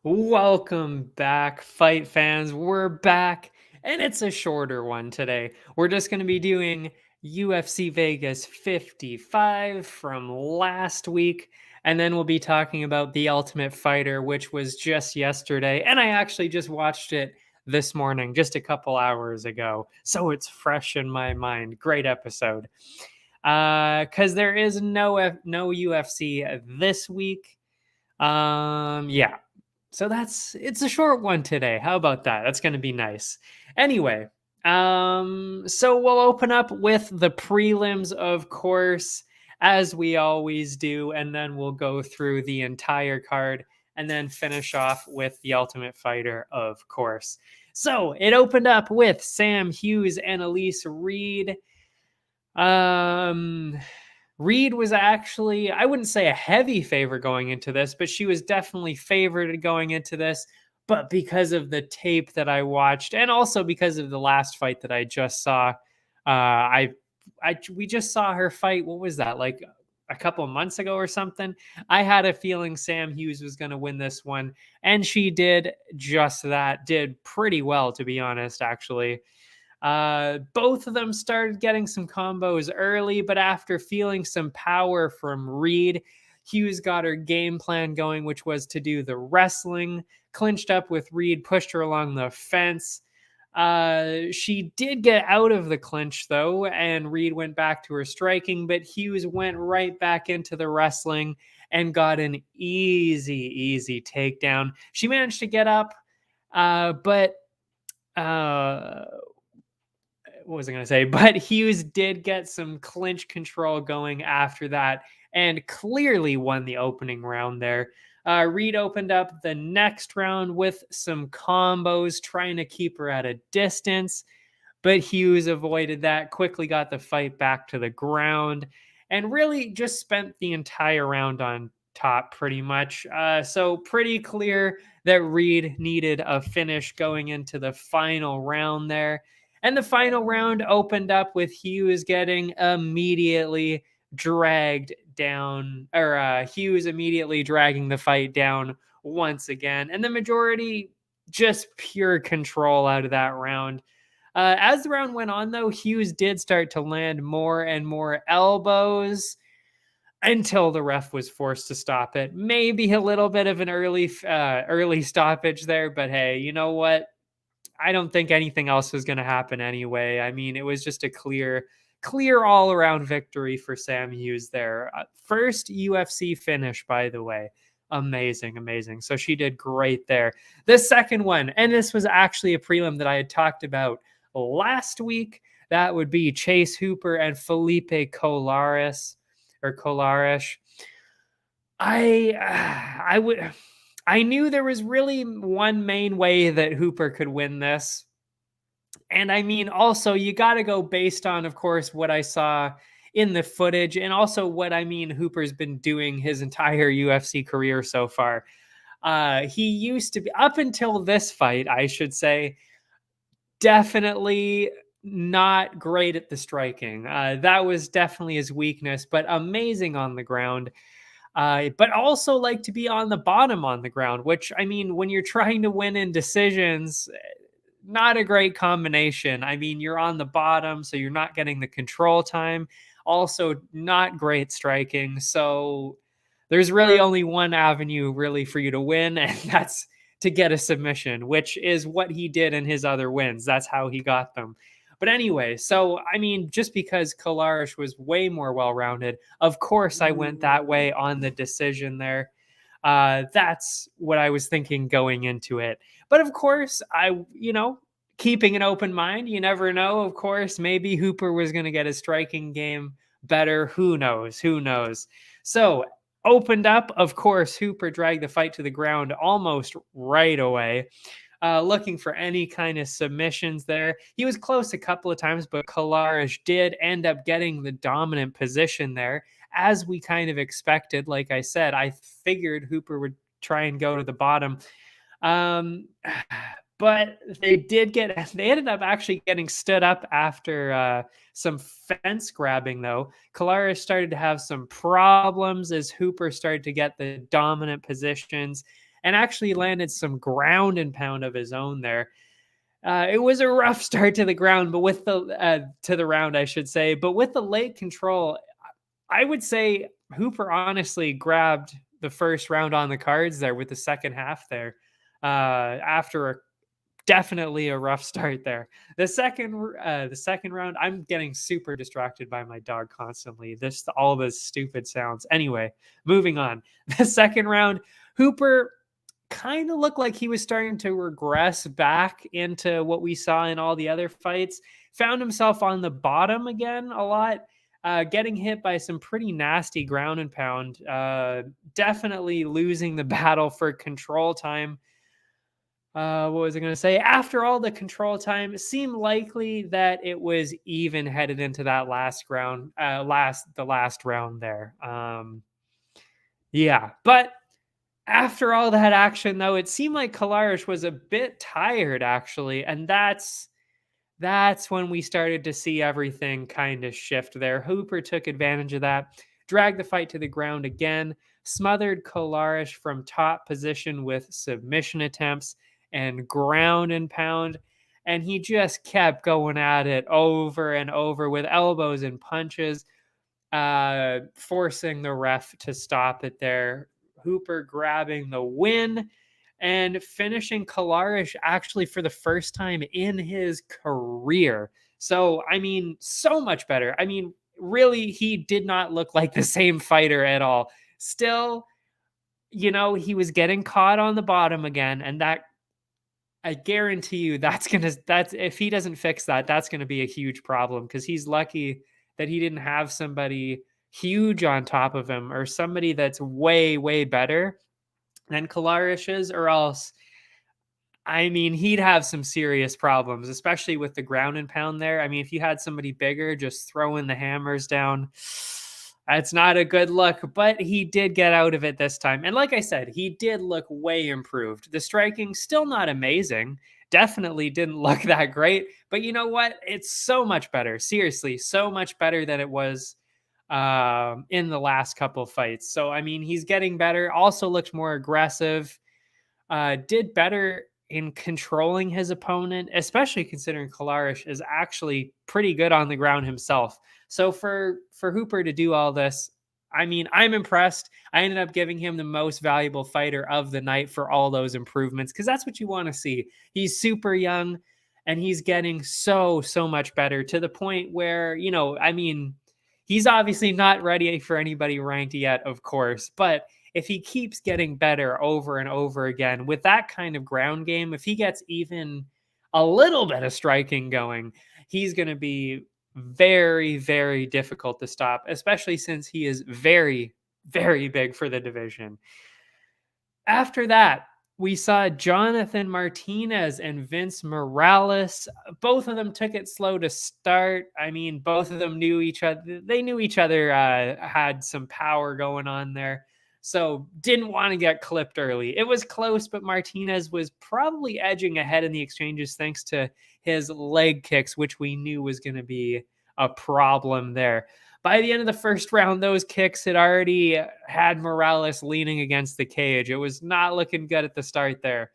Welcome back, fight fans. We're back, and it's a shorter one today. We're just going to be doing UFC Vegas 55 from last week, and then we'll be talking about The Ultimate Fighter, which was just yesterday, and I actually just watched it this morning, just a couple hours ago, so it's fresh in my mind. Great episode. Because there is no UFC this week. Yeah, so it's a short one today. How about that? That's going to be nice. Anyway, so we'll open up with the prelims, of course, as we always do, and then we'll go through the entire card and then finish off with the Ultimate Fighter, of course. So it opened up with Sam Hughes and Elise Reed. Reed was actually, I wouldn't say a heavy favor going into this, but she was definitely favored going into this. But because of the tape that I watched, and also because of the last fight that I just saw, we just saw her fight. What was that, like a couple of months ago or something? I had a feeling Sam Hughes was going to win this one, and she did just that. Did pretty well, to be honest, actually. Both of them started getting some combos early, but after feeling some power from Reed, Hughes got her game plan going, which was to do the wrestling, clinched up with Reed, pushed her along the fence. She did get out of the clinch, though, and Reed went back to her striking, but Hughes went right back into the wrestling and got an easy takedown. She managed to get up, but what was I going to say? But Hughes did get some clinch control going after that and clearly won the opening round there. Reed opened up the next round with some combos, trying to keep her at a distance, but Hughes avoided that, quickly got the fight back to the ground, and really just spent the entire round on top pretty much. So pretty clear that Reed needed a finish going into the final round there. And the final round opened up with Hughes getting immediately dragged down, or Hughes immediately dragging the fight down once again. And the majority just pure control out of that round. As the round went on, though, Hughes did start to land more and more elbows until the ref was forced to stop it. Maybe a little bit of an early stoppage there, but hey, you know what? I don't think anything else was going to happen anyway. I mean, it was just a clear all around victory for Sam Hughes there. First UFC finish, by the way. Amazing. So she did great there. The second one, and this was actually a prelim that I had talked about last week. That would be Chase Hooper and Felipe Colares or Colarish. I knew there was really one main way that Hooper could win this. And I mean, also, you got to go based on, of course, what I saw in the footage and also what I mean Hooper's been doing his entire UFC career so far. He used to be, up until this fight, I should say, definitely not great at the striking. That was definitely his weakness, but amazing on the ground. But also like to be on the bottom on the ground, which, I mean, when you're trying to win in decisions, not a great combination. I mean, you're on the bottom, so you're not getting the control time. Also, not great striking. So there's really only one avenue really for you to win, and that's to get a submission, which is what he did in his other wins. That's how he got them. But anyway, so I mean, just because Kalarish was way more well-rounded, of course I went that way on the decision there. That's what I was thinking going into it. But of course, keeping an open mind, you never know. Of course, maybe Hooper was going to get his striking game better. Who knows? So opened up, of course, Hooper dragged the fight to the ground almost right away. Looking for any kind of submissions there. He was close a couple of times, but Kalarish did end up getting the dominant position there, as we kind of expected. Like I said, I figured Hooper would try and go to the bottom. But they ended up actually getting stood up after some fence grabbing, though. Kalarish started to have some problems as Hooper started to get the dominant positions. and actually landed some ground and pound of his own there. It was a rough start to the ground, but with the to the round, I should say. But with the leg control, I would say Hooper honestly grabbed the first round on the cards there with the second half there. After definitely a rough start there. The second round, I'm getting super distracted by my dog constantly. All this stupid sounds. Anyway, moving on. The second round, Hooper kind of looked like he was starting to regress back into what we saw in all the other fights. Found himself on the bottom again a lot, getting hit by some pretty nasty ground and pound. Definitely losing the battle for control time. What was I going to say? After all the control time, it seemed likely that it was even headed into that last round, the last round there. Yeah, but after all that action, though, it seemed like Kolares was a bit tired, actually, and that's when we started to see everything kind of shift there. Hooper took advantage of that, dragged the fight to the ground again, smothered Kolares from top position with submission attempts and ground and pound, and he just kept going at it over and over with elbows and punches, forcing the ref to stop it there. Hooper grabbing the win and finishing Kolares actually for the first time in his career. So, I mean, so much better. I mean, really, he did not look like the same fighter at all. Still, he was getting caught on the bottom again, and that, I guarantee you, that's if he doesn't fix that, that's gonna be a huge problem, because he's lucky that he didn't have somebody huge on top of him, or somebody that's way, way better than Kolares is, or else, I mean, he'd have some serious problems, especially with the ground and pound there. I mean, if you had somebody bigger just throwing the hammers down, that's not a good look, but he did get out of it this time. And like I said, he did look way improved. The striking, still not amazing. Definitely didn't look that great, but you know what? It's so much better. Seriously, so much better than it was in the last couple fights. So, I mean, he's getting better. Also looked more aggressive. Did better in controlling his opponent, especially considering Kolares is actually pretty good on the ground himself. So for Hooper to do all this, I mean, I'm impressed. I ended up giving him the most valuable fighter of the night for all those improvements, because that's what you want to see. He's super young and he's getting so much better, to the point where, I mean, he's obviously not ready for anybody ranked yet, of course, but if he keeps getting better over and over again with that kind of ground game, if he gets even a little bit of striking going, he's going to be very, very difficult to stop, especially since he is very, very big for the division. After that, we saw Jonathan Martinez and Vince Morales. Both of them took it slow to start. I mean, both of them knew each other. They knew each other had some power going on there. So didn't want to get clipped early. It was close, but Martinez was probably edging ahead in the exchanges thanks to his leg kicks, which we knew was going to be a problem there. By the end of the first round, those kicks had already had Morales leaning against the cage. It was not looking good at the start there.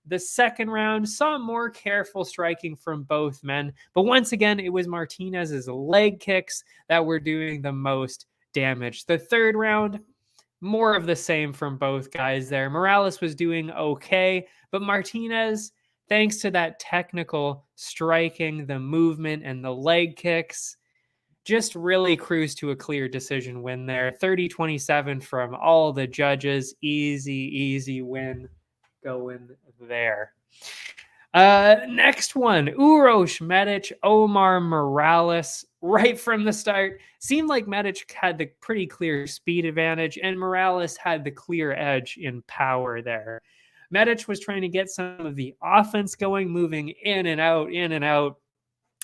The second round saw more careful striking from both men, but once again, it was Martinez's leg kicks that were doing the most damage. The third round, more of the same from both guys there. Morales was doing okay, but Martinez, thanks to that technical striking, the movement, and the leg kicks, just really cruised to a clear decision win there. 30-27 from all the judges. Easy win going there. Next one, Uroš Medic, Omar Morales. Right from the start, seemed like Medic had the pretty clear speed advantage, and Morales had the clear edge in power there. Medic was trying to get some of the offense going, moving in and out.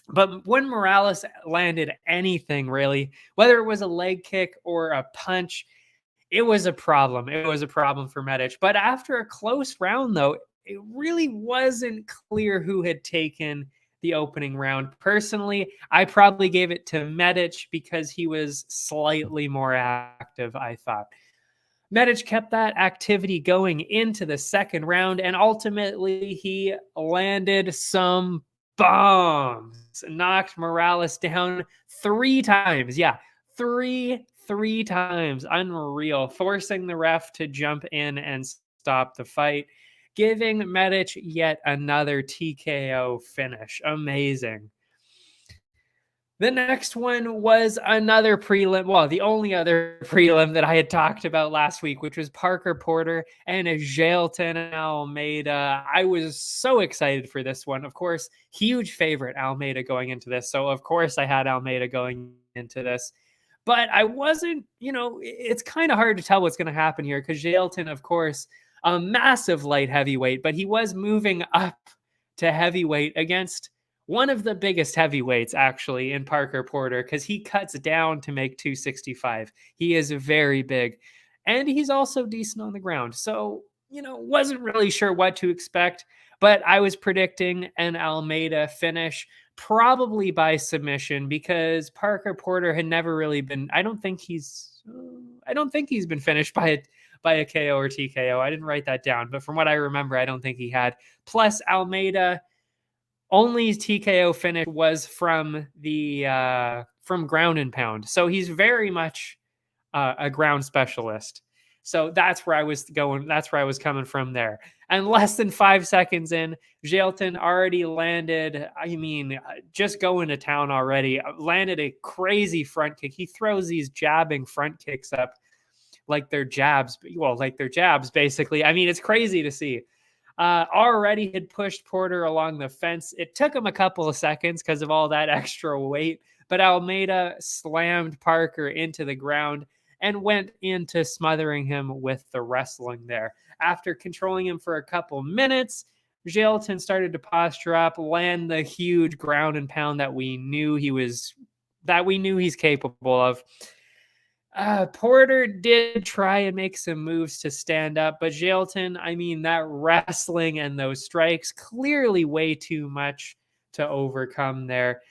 But when Morales landed anything, really, whether it was a leg kick or a punch, it was a problem. It was a problem for Medic. But after a close round, though, it really wasn't clear who had taken the opening round. Personally, I probably gave it to Medic because he was slightly more active, I thought. Medic kept that activity going into the second round, and ultimately he landed some bombs, knocked Morales down 3 times. Yeah, three times. Unreal. Forcing the ref to jump in and stop the fight, giving Medic yet another TKO finish. Amazing. The next one was another prelim. Well, the only other prelim that I had talked about last week, which was Parker Porter and Jailton Almeida. I was so excited for this one. Of course, huge favorite Almeida going into this. So, of course, I had Almeida going into this. But I wasn't, it's kind of hard to tell what's going to happen here because Jailton, of course, a massive light heavyweight, but he was moving up to heavyweight against one of the biggest heavyweights actually in Parker Porter, because he cuts down to make 265. He is very big, and he's also decent on the ground. So, wasn't really sure what to expect, but I was predicting an Almeida finish, probably by submission, because Parker Porter had never really been, I don't think he's been finished by a KO or TKO. I didn't write that down, but from what I remember, I don't think he had. Plus Almeida, only TKO finish was from the from ground and pound. So he's very much a ground specialist. So that's where I was going. That's where I was coming from there. And less than 5 seconds in, Jailton already landed. I mean, just going to town already. Landed a crazy front kick. He throws these jabbing front kicks up like they're jabs. Well, like they're jabs, basically. I mean, it's crazy to see. Already had pushed Porter along the fence. It took him a couple of seconds because of all that extra weight, but Almeida slammed Parker into the ground and went into smothering him with the wrestling there. After controlling him for a couple minutes, Jailton started to posture up, land the huge ground and pound that we knew he's capable of. Porter did try and make some moves to stand up, but Jailton, I mean, that wrestling and those strikes, clearly way too much to overcome there.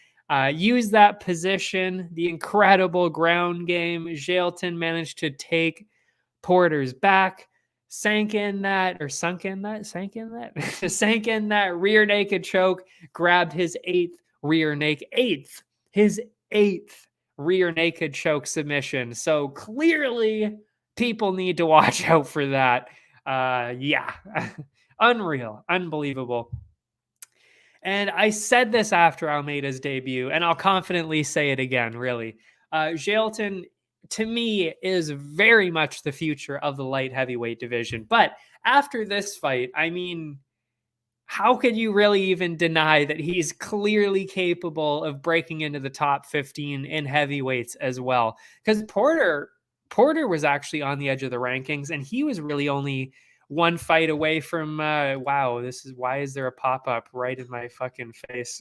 Use that position, the incredible ground game. Jailton managed to take Porter's back, sank in that rear naked choke, grabbed his eighth rear naked choke submission. So clearly people need to watch out for that. Yeah, unreal, unbelievable. And I said this after Almeida's debut, and I'll confidently say it again, really. Jailton, to me, is very much the future of the light heavyweight division. But after this fight, I mean, how could you really even deny that he's clearly capable of breaking into the top 15 in heavyweights as well? Because Porter was actually on the edge of the rankings, and he was really only one fight away from wow, why is there a pop-up right in my fucking face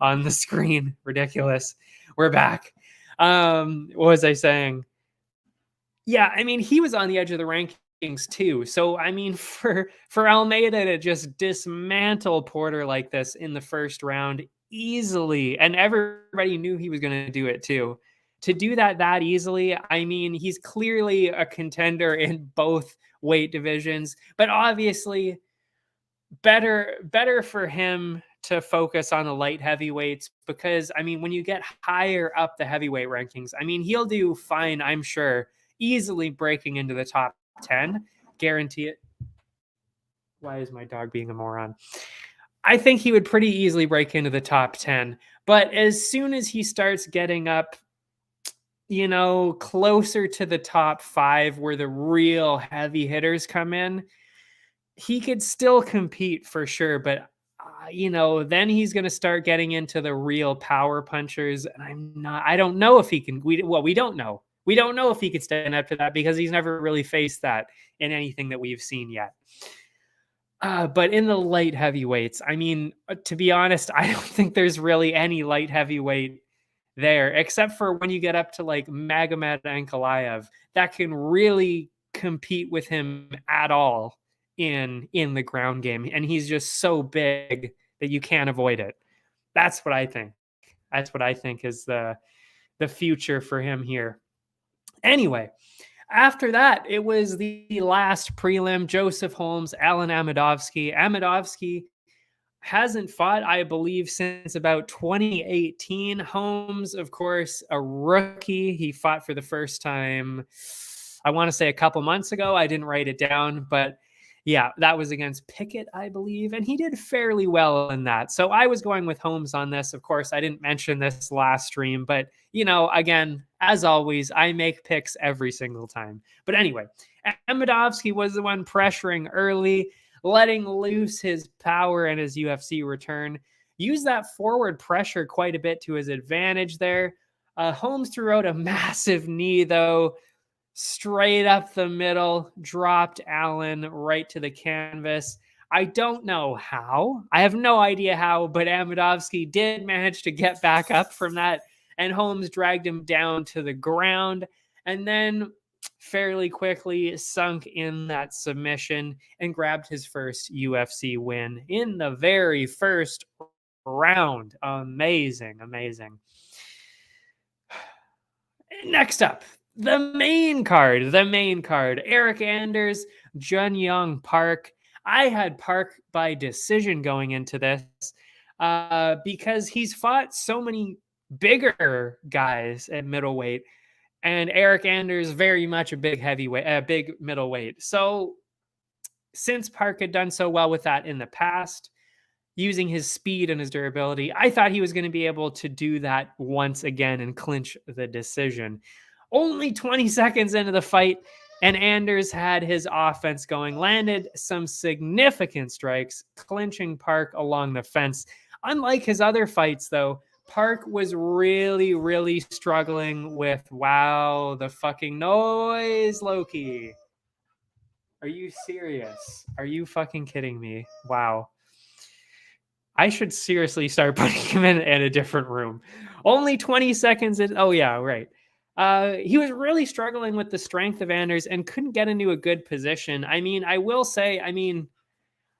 on the screen? Ridiculous. We're back. What was I saying? Yeah, I mean, he was on the edge of the rankings too. So, I mean, for Almeida to just dismantle Porter like this in the first round easily, and everybody knew he was going to do it too. To do that easily, I mean, he's clearly a contender in both weight divisions, but obviously better for him to focus on the light heavyweights, because I mean, when you get higher up the heavyweight rankings, I mean, he'll do fine, I'm sure, easily breaking into the top 10, guarantee it. Why is my dog being a moron? I think he would pretty easily break into the top 10, but as soon as he starts getting up, closer to the top 5 where the real heavy hitters come in, he could still compete for sure, but then he's going to start getting into the real power punchers, and I don't know if he can. We don't know. We don't know if he could stand up to that because he's never really faced that in anything that we've seen yet. But in the light heavyweights, I mean, to be honest, I don't think there's really any light heavyweight there, except for when you get up to like Magomed Ankalaev, that can really compete with him at all in the ground game, and he's just so big that you can't avoid it. That's what I think. That's what I think is the future for him here. Anyway, After that, it was the last prelim, Joseph Holmes, Alan Amidovsky. Amidovsky hasn't fought, I believe, since about 2018. Holmes, of course, a rookie. He fought for the first time, I want to say a couple months ago. I didn't write it down, but yeah, that was against Pickett, I believe, and he did fairly well in that. So I was going with Holmes on this. Of course, I didn't mention this last stream, but again, as always, I make picks every single time. But anyway, Amidovsky was the one pressuring early, letting loose his power and his UFC return. Used that forward pressure quite a bit to his advantage there. Holmes threw out a massive knee, though, straight up the middle, dropped Allen right to the canvas. I don't know how. I have no idea how, but Amidovsky did manage to get back up from that, and Holmes dragged him down to the ground, and then fairly quickly sunk in that submission and grabbed his first UFC win in the very first round. Amazing, amazing. Next up, the main card. Eric Anders, Jun Young Park. I had Park by decision going into this because he's fought so many bigger guys at middleweight, and Eric Anders very much a big heavyweight, big middleweight. So since Park had done so well with that in the past, using his speed and his durability, I thought he was going to be able to do that once again and clinch the decision. Only 20 seconds into the fight, and Anders had his offense going, landed some significant strikes, clinching Park along the fence. Unlike his other fights, though, Park was really, really struggling with, wow, the fucking noise, Loki. Are you serious? Are you fucking kidding me? Wow. I should seriously start putting him in a different room. Only 20 seconds in. Oh, yeah, right. He was really struggling with the strength of Anders and couldn't get into a good position. I mean, I will say,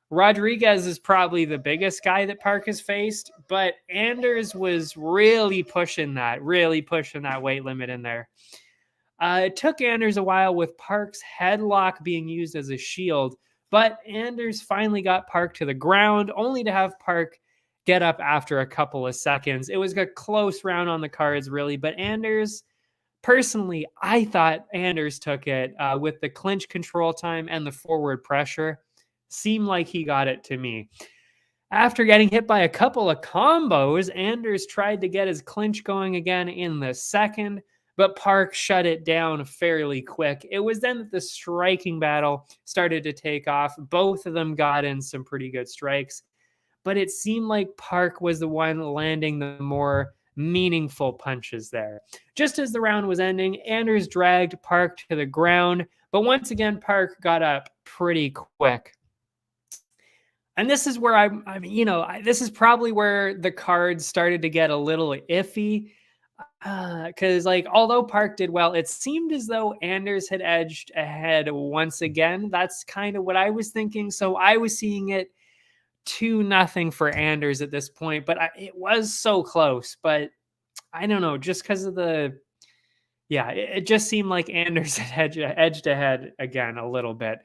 Rodriguez is probably the biggest guy that Park has faced, but Anders was really pushing that weight limit in there. It took Anders a while with Park's headlock being used as a shield, but Anders finally got Park to the ground, only to have Park get up after a couple of seconds. It was a close round on the cards, really, but Anders, personally, I thought Anders took it with the clinch control time and the forward pressure. Seemed like he got it to me. After getting hit by a couple of combos, Anders tried to get his clinch going again in the second, but Park shut it down fairly quick. It was then that the striking battle started to take off. Both of them got in some pretty good strikes, but it seemed like Park was the one landing the more meaningful punches there. Just as the round was ending, Anders dragged Park to the ground, but once again, Park got up pretty quick. And this is where this is probably where the cards started to get a little iffy. Because although Park did well, it seemed as though Anders had edged ahead once again. That's kind of what I was thinking. So I was seeing it 2-0 for Anders at this point, but it was so close. But I don't know, just because of it just seemed like Anders had edged ahead again a little bit.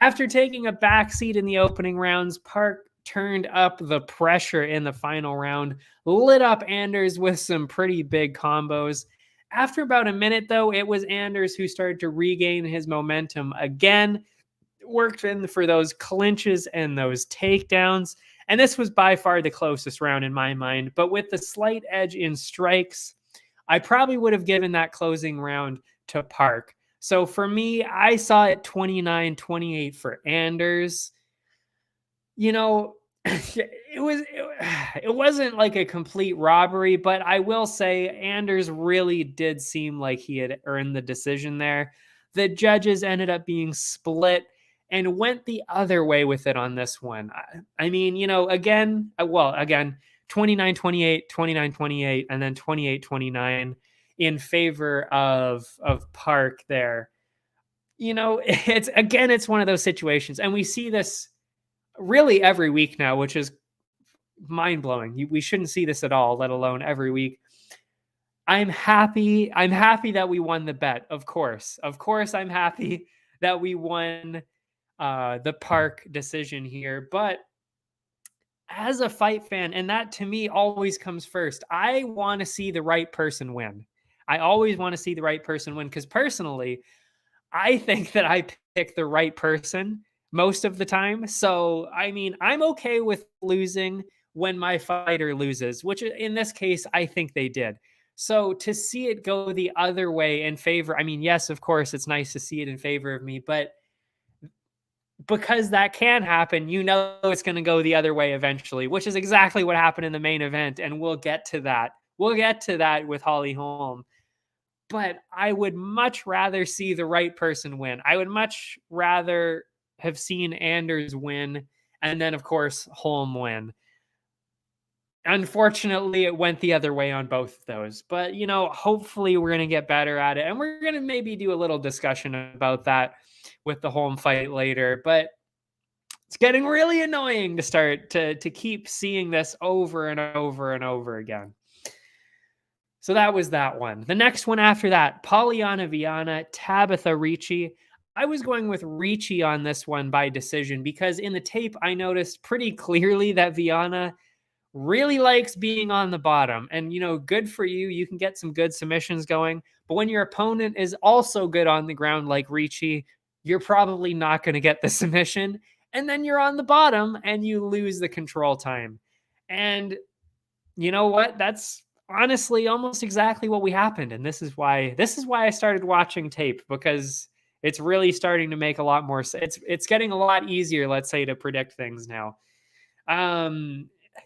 After taking a backseat in the opening rounds, Park turned up the pressure in the final round, lit up Anders with some pretty big combos. After about a minute, though, it was Anders who started to regain his momentum again, worked in for those clinches and those takedowns, and this was by far the closest round in my mind. But with the slight edge in strikes, I probably would have given that closing round to Park. So for me, I saw it 29-28 for Anders. It wasn't like a complete robbery, but I will say Anders really did seem like he had earned the decision there. The judges ended up being split and went the other way with it on this one. Again, 29-28, 29-28, and then 28-29 in favor of Park there. It's one of those situations, and we see this really every week now, which is mind-blowing. We shouldn't see this at all, let alone every week. I'm happy. I'm happy that we won the bet. Of course, I'm happy that we won the park decision here. But as a fight fan, and that to me always comes first, I want to see the right person win. I always want to see the right person win because personally, I think that I pick the right person most of the time. So, I mean, I'm okay with losing when my fighter loses, which in this case, I think they did. So, to see it go the other way in favor, I mean, yes, of course, it's nice to see it in favor of me, but because that can happen, you know it's going to go the other way eventually, which is exactly what happened in the main event. And we'll get to that. We'll get to that with Holly Holm. But I would much rather see the right person win. I would much rather have seen Anders win and then, of course, Holm win. Unfortunately, it went the other way on both of those. But, you know, hopefully we're going to get better at it. And we're going to maybe do a little discussion about that with the Holm fight later. But it's getting really annoying to start to keep seeing this over and over and over again. So that was that one. The next one after that, Polyana Viana, Tabitha Ricci. I was going with Ricci on this one by decision because in the tape, I noticed pretty clearly that Viana really likes being on the bottom. And, you know, good for you. You can get some good submissions going. But when your opponent is also good on the ground like Ricci, you're probably not going to get the submission. And then you're on the bottom and you lose the control time. And you know what? That's honestly almost exactly what we happened. And this is why I started watching tape, because it's really starting to make a lot more sense. It's getting a lot easier, let's say, to predict things now.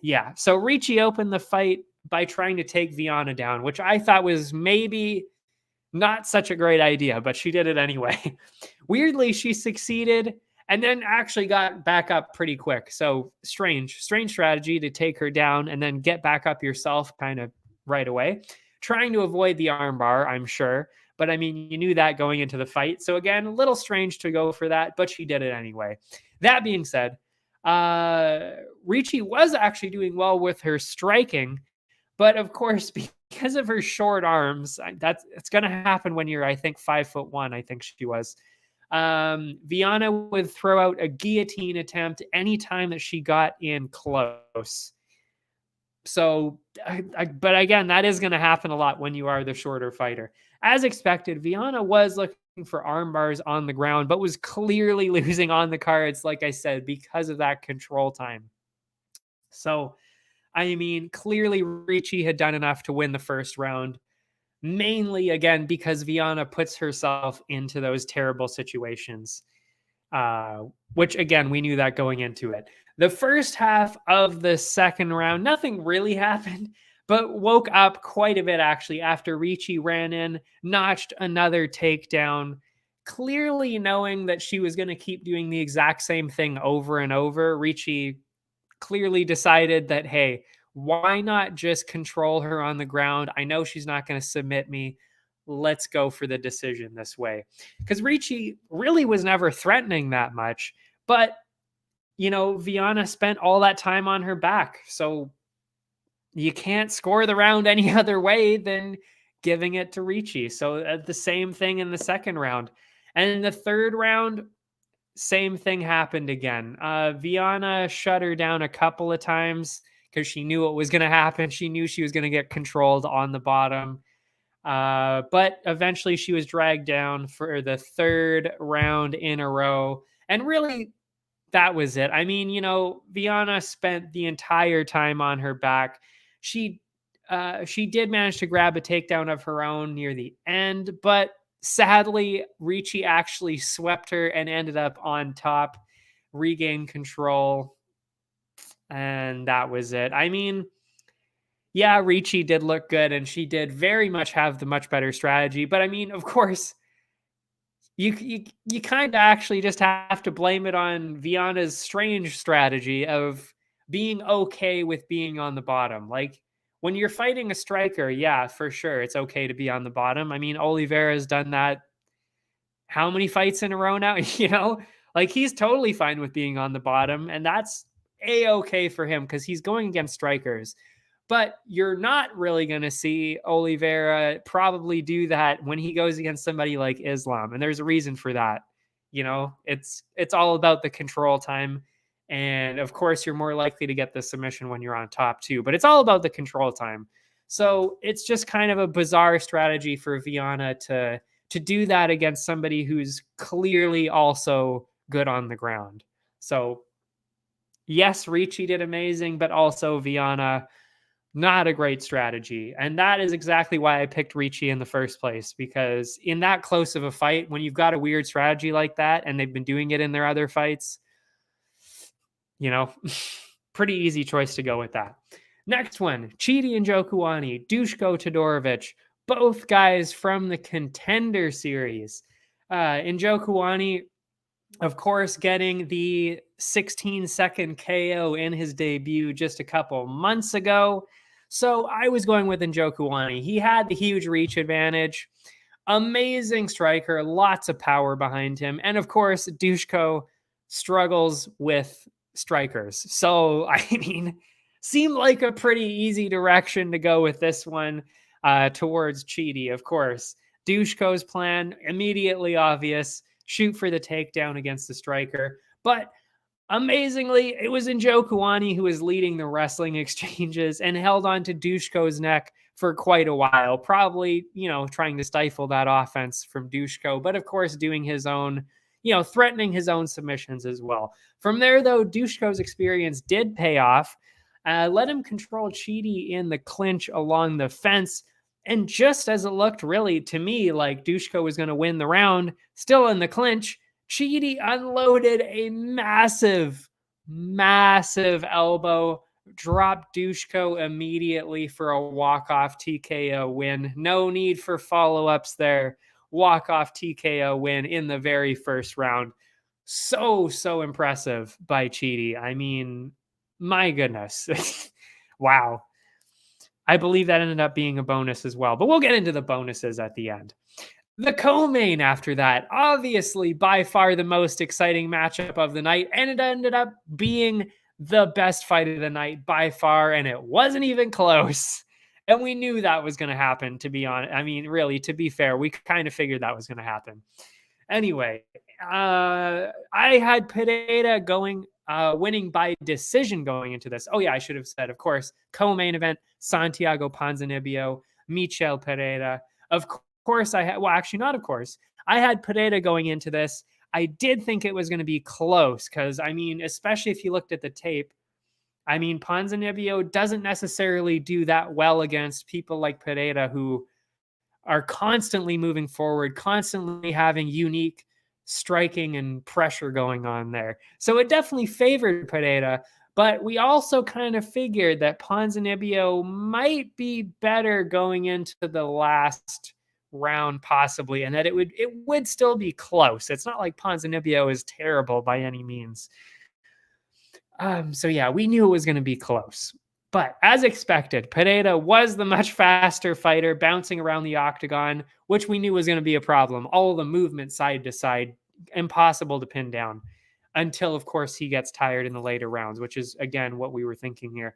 Yeah. So Ricci opened the fight by trying to take Viana down, which I thought was maybe not such a great idea, but she did it anyway. Weirdly, she succeeded and then actually got back up pretty quick. So strange strategy to take her down and then get back up yourself kind of right away. Trying to avoid the armbar, I'm sure. But I mean, you knew that going into the fight. So again, a little strange to go for that, but she did it anyway. That being said, Ricci was actually doing well with her striking, but of course, because of her short arms, it's going to happen when you're, I think, 5'1". I think she was. Viana would throw out a guillotine attempt anytime that she got in close. So, but again, that is going to happen a lot when you are the shorter fighter. As expected, Viana was looking for arm bars on the ground, but was clearly losing on the cards, like I said, because of that control time. So, I mean, clearly Ricci had done enough to win the first round, mainly, again, because Viana puts herself into those terrible situations, which, again, we knew that going into it. The first half of the second round, nothing really happened, but woke up quite a bit, actually, after Ricci ran in, notched another takedown, clearly knowing that she was going to keep doing the exact same thing over and over. Ricci clearly decided that, hey, why not just control her on the ground? I know she's not going to submit me. Let's go for the decision this way. Because Ricci really was never threatening that much. But, you know, Viana spent all that time on her back. So you can't score the round any other way than giving it to Ricci. So the same thing in the second round. And in the third round, same thing happened again. Viana shut her down a couple of times because she knew what was going to happen. She knew she was going to get controlled on the bottom. But eventually she was dragged down for the third round in a row. And really, that was it. I mean, you know, Viana spent the entire time on her back. She did manage to grab a takedown of her own near the end, but sadly, Ricci actually swept her and ended up on top, regained control, and that was it. I mean, yeah, Ricci did look good, and she did very much have the much better strategy. But I mean, of course, you kind of actually just have to blame it on Viana's strange strategy of being okay with being on the bottom. Like, when you're fighting a striker, yeah, for sure, it's okay to be on the bottom. I mean, Oliveira's done that how many fights in a row now? You know, like, he's totally fine with being on the bottom, and that's a-okay for him because he's going against strikers. But you're not really going to see Oliveira probably do that when he goes against somebody like Islam. And there's a reason for that. You know, it's all about the control time. And of course, you're more likely to get the submission when you're on top too. But it's all about the control time. So it's just kind of a bizarre strategy for Vieira to do that against somebody who's clearly also good on the ground. So yes, Ricci did amazing, but also Vieira, not a great strategy. And that is exactly why I picked Ricci in the first place, because in that close of a fight, when you've got a weird strategy like that, and they've been doing it in their other fights, you know, pretty easy choice to go with that. Next one, Chidi and Njokuani, Duško Todorovic, both guys from the Contender Series. Njokuani, of course, getting the 16-second KO in his debut just a couple months ago. So I was going with Njokuani. He had the huge reach advantage. Amazing striker, lots of power behind him. And of course, Duško struggles with strikers. So, I mean, seemed like a pretty easy direction to go with this one towards Chidi, of course. Duško's plan, immediately obvious, shoot for the takedown against the striker. But amazingly, it was Njokuani who was leading the wrestling exchanges and held on to Duško's neck for quite a while, probably, you know, trying to stifle that offense from Duško, but of course doing his own, you know, threatening his own submissions as well. From there, though, Duško's experience did pay off. Let him control Chidi in the clinch along the fence. And just as it looked really to me like Duško was going to win the round, still in the clinch, Chidi unloaded a massive elbow, dropped Duško immediately for a walk-off TKO win. No need for follow-ups there. Walk-off TKO win in the very first round. So impressive by Chidi. I mean, my goodness. Wow. I believe that ended up being a bonus as well, but we'll get into the bonuses at the end. The co-main after that, obviously by far the most exciting matchup of the night, and it ended up being the best fight of the night by far, and it wasn't even close. And we knew that was going to happen, to be honest. I mean, really, to be fair, we kind of figured that was going to happen. Anyway, I had Pereira winning by decision going into this. Oh yeah, I should have said, of course, co-main event, Santiago Ponzinibbio, Michel Pereira. Of course, I had Pereira going into this. I did think it was going to be close because, I mean, especially if you looked at the tape, I mean, Ponzinibbio doesn't necessarily do that well against people like Pereira who are constantly moving forward, constantly having unique striking and pressure going on there. So it definitely favored Pereira, but we also kind of figured that Ponzinibbio might be better going into the last round possibly, and that it would still be close. It's not like Ponzinibbio is terrible by any means. So yeah, we knew it was going to be close. But as expected, Pereira was the much faster fighter, bouncing around the octagon, which we knew was going to be a problem. All the movement side to side, impossible to pin down until, of course, he gets tired in the later rounds, which is, again, what we were thinking here.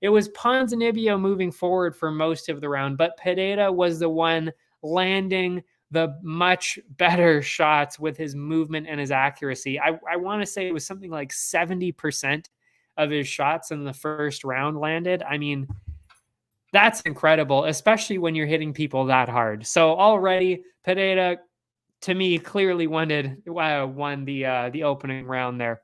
It was Ponzinibbio moving forward for most of the round, but Pereira was the one landing the much better shots with his movement and his accuracy. I want to say it was something like 70% of his shots in the first round landed. I mean, that's incredible, especially when you're hitting people that hard. So already Pereira, to me, clearly won the opening round there.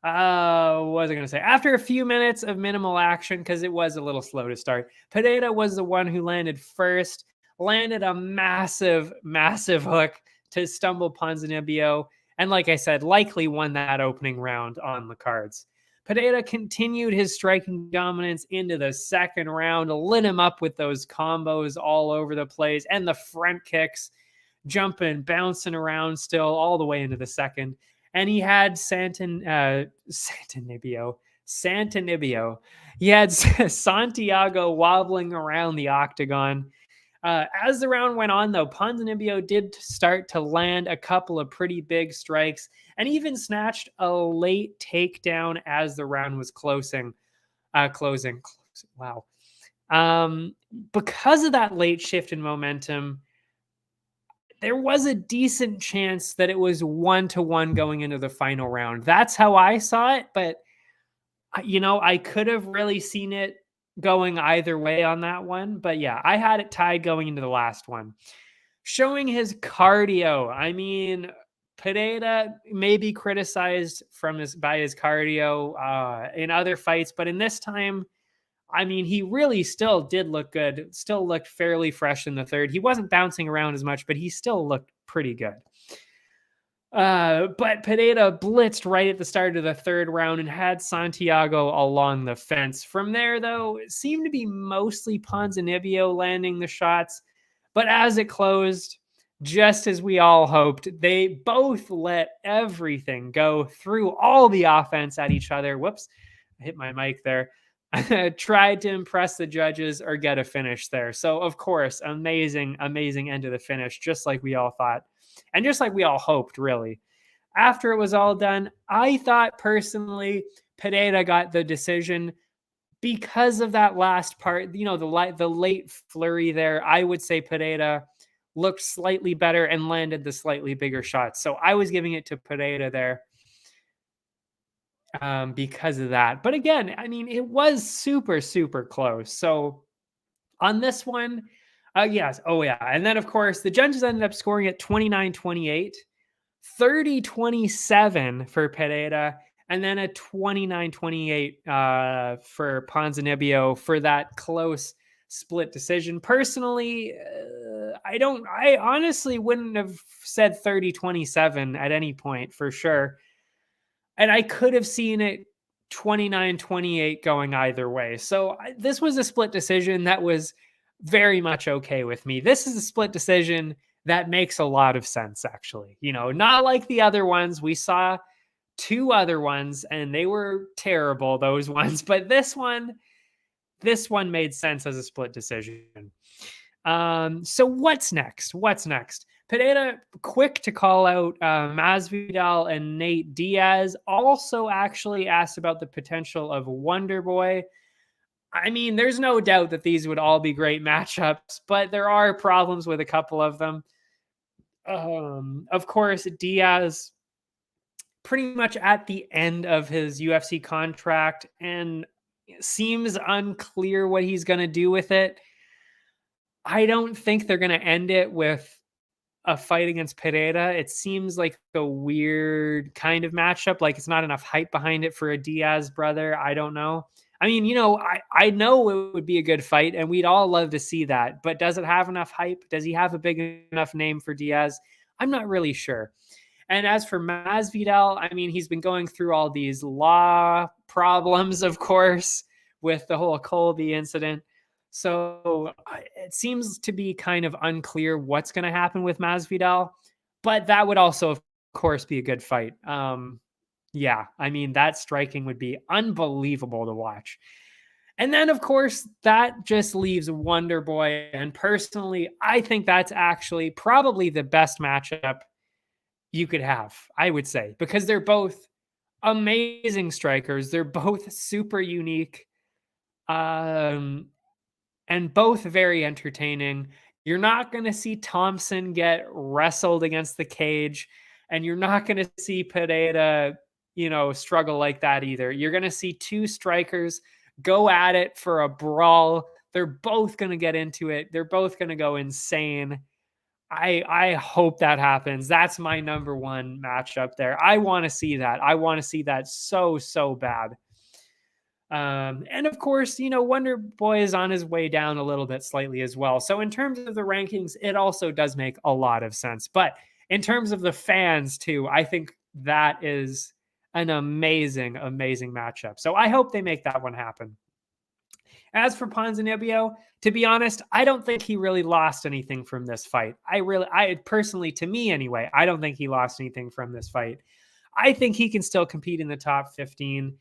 What was I going to say? After a few minutes of minimal action, because it was a little slow to start, Pereira was the one who landed first, landed a massive hook to stumble Ponzinibbio, and like I said, likely won that opening round on the cards. Pereira continued his striking dominance into the second round, lit him up with those combos all over the place, and the front kicks, jumping, bouncing around still all the way into the second. And he had Santiago. He had Santiago wobbling around the octagon. As the round went on, though, Ponzinibbio did start to land a couple of pretty big strikes and even snatched a late takedown as the round was closing. 6. Wow. Because of that late shift in momentum, there was a decent chance that it was 1-1 going into the final round. That's how I saw it, but I could have really seen it going either way on that one. But yeah, I had it tied going into the last one. Showing his cardio. I mean, Pereira may be criticized by his cardio in other fights, but in this time, I mean, he really still did look good. Still looked fairly fresh in the third. He wasn't bouncing around as much, but he still looked pretty good. But Pereira blitzed right at the start of the third round and had Santiago along the fence. From there, though, it seemed to be mostly Ponzinibbio landing the shots. But as it closed, just as we all hoped, they both let everything go, threw all the offense at each other. Whoops, I hit my mic there. Tried to impress the judges or get a finish there. So, of course, amazing end of the finish, just like we all thought. And just like we all hoped, really. After it was all done, I thought personally Pereira got the decision because of that last part, the late flurry there. I would say Pereira looked slightly better and landed the slightly bigger shots. So I was giving it to Pereira there because of that. But again, I mean, it was super, super close. So on this one, yes. Oh, yeah. And then, of course, the judges ended up scoring at 29-28, 30-27 for Pereira, and then a 29-28 for Ponzinibbio for that close split decision. Personally, I honestly wouldn't have said 30-27 at any point for sure. And I could have seen it 29-28 going either way. So this was a split decision that was very much okay with me. This is a split decision that makes a lot of sense, actually. Not like the other ones. We saw 2 other ones and they were terrible, those ones. But this one made sense as a split decision. So what's next? Pereira, quick to call out Masvidal and Nate Diaz, also actually asked about the potential of Wonder Boy. I mean, there's no doubt that these would all be great matchups, but there are problems with a couple of them. Of course, Diaz pretty much at the end of his UFC contract and seems unclear what he's going to do with it. I don't think they're going to end it with a fight against Pereira. It seems like a weird kind of matchup. Like it's not enough hype behind it for a Diaz brother. I don't know. I mean, I know it would be a good fight and we'd all love to see that, but does it have enough hype? Does he have a big enough name for Diaz? I'm not really sure. And as for Masvidal, I mean, he's been going through all these law problems, of course, with the whole Colby incident. So it seems to be kind of unclear what's going to happen with Masvidal, but that would also, of course, be a good fight. Yeah, I mean, that striking would be unbelievable to watch. And then, of course, that just leaves Wonder Boy. And personally, I think that's actually probably the best matchup you could have, I would say, because they're both amazing strikers. They're both super unique. And both very entertaining. You're not going to see Thompson get wrestled against the cage, and you're not going to see Pereira, struggle like that either. You're going to see 2 strikers go at it for a brawl. They're both going to get into it. They're both going to go insane. I hope that happens. That's my number 1 matchup there. I want to see that. I want to see that so, so bad. And of course, Wonder Boy is on his way down a little bit slightly as well. So in terms of the rankings, it also does make a lot of sense. But in terms of the fans too, I think that is an amazing, amazing matchup. So I hope they make that one happen. As for Ponzinibbio, to be honest, I don't think he really lost anything from this fight. I personally, to me anyway, I don't think he lost anything from this fight. I think he can still compete in the top 15.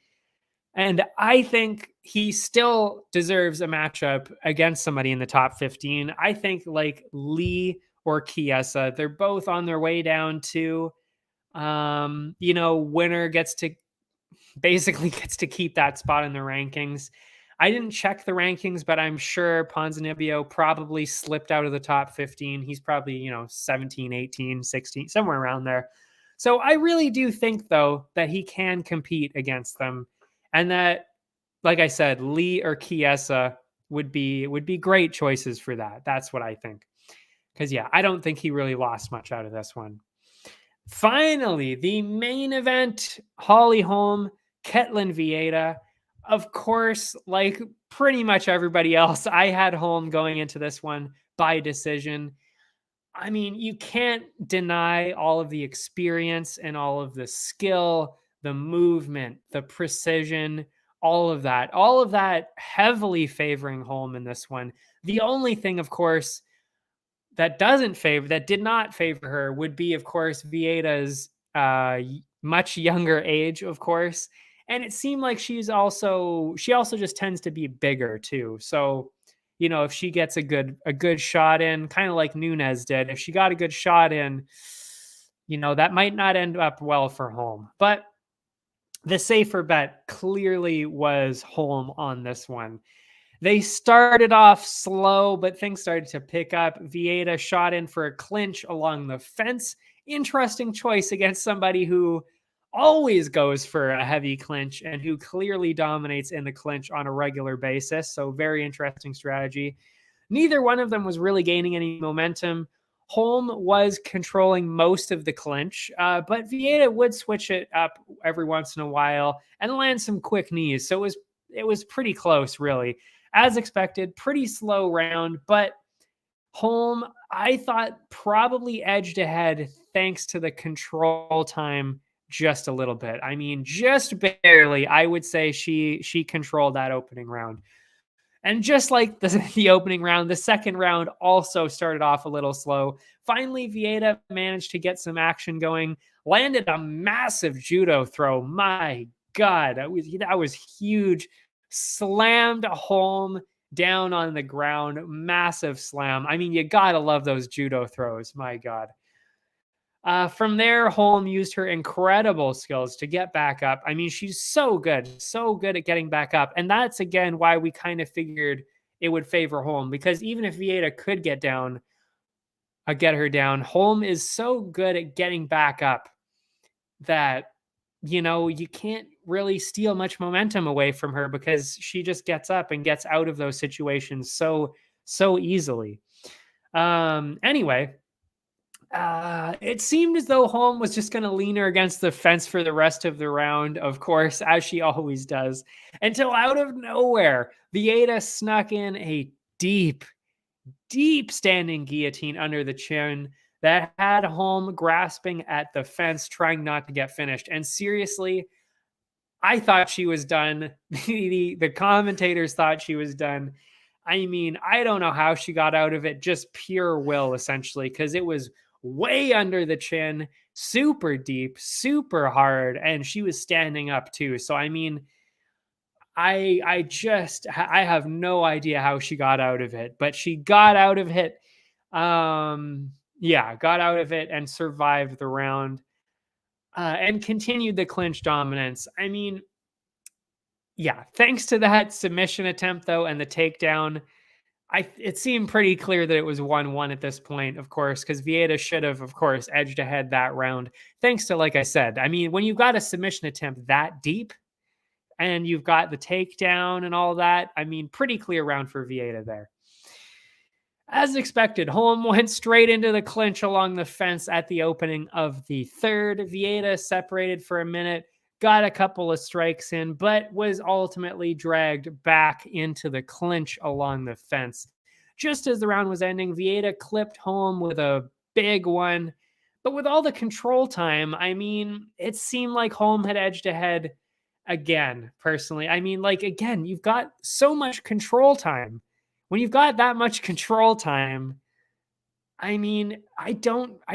And I think he still deserves a matchup against somebody in the top 15. I think like Lee or Chiesa, they're both on their way down to, winner basically gets to keep that spot in the rankings. I didn't check the rankings, but I'm sure Ponzinibbio probably slipped out of the top 15. He's probably, 17, 18, 16, somewhere around there. So I really do think, though, that he can compete against them, and that, like I said, Lee or Chiesa would be great choices for that. That's what I think. Because, yeah, I don't think he really lost much out of this one. Finally, the main event, Holly Holm, Ketlin Vieira. Of course, like pretty much everybody else, I had Holm going into this one by decision. I mean, you can't deny all of the experience and all of the skill, the movement, the precision, all of that heavily favoring Holm in this one. The only thing, of course, that did not favor her would be, of course, Vieira's much younger age, of course. And it seemed like she also just tends to be bigger too. So, if she gets a good shot in, kind of like Nunes did, if she got a good shot in, that might not end up well for Holm. But the safer bet clearly was Holm on this one. They started off slow, but things started to pick up. Vieira shot in for a clinch along the fence. Interesting choice against somebody who always goes for a heavy clinch and who clearly dominates in the clinch on a regular basis. So very interesting strategy. Neither one of them was really gaining any momentum. Holm was controlling most of the clinch, but Vieira would switch it up every once in a while and land some quick knees. So it was pretty close, really. As expected, pretty slow round, but Holm, I thought, probably edged ahead thanks to the control time just a little bit. I mean, just barely. I would say she controlled that opening round. And just like the opening round, the second round also started off a little slow. Finally, Vieira managed to get some action going, landed a massive judo throw. My God, that was huge. Slammed Holm down on the ground. Massive slam. I mean, you gotta love those judo throws. My God. From there, Holm used her incredible skills to get back up. I mean, she's so good at getting back up. And that's, again, why we kind of figured it would favor Holm, because even if Vieira could get her down, Holm is so good at getting back up that, you can't really steal much momentum away from her because she just gets up and gets out of those situations so easily. Anyway, it seemed as though Holm was just going to lean her against the fence for the rest of the round, of course, as she always does, until out of nowhere, Vieira snuck in a deep standing guillotine under the chin that had Holm grasping at the fence, trying not to get finished. And seriously, I thought she was done. The commentators thought she was done. I mean, I don't know how she got out of it. Just pure will, essentially, because it was way under the chin, super deep, super hard, and she was standing up too. So, I mean, I have no idea how she got out of it, but she got out of it. Got out of it and survived the round, and continued the clinch dominance. I mean, yeah, thanks to that submission attempt, though, and the takedown, it seemed pretty clear that it was 1-1 at this point, of course, because Vieira should have, of course, edged ahead that round. Thanks to, like I said, I mean, when you've got a submission attempt that deep and you've got the takedown and all that, I mean, pretty clear round for Vieira there. As expected, Holm went straight into the clinch along the fence at the opening of the third. Vieira separated for a minute, got a couple of strikes in, but was ultimately dragged back into the clinch along the fence. Just as the round was ending, Vieira clipped Holm with a big one. But with all the control time, I mean, it seemed like Holm had edged ahead again, personally. I mean, like, again, you've got so much control time. When you've got that much control time, I mean, I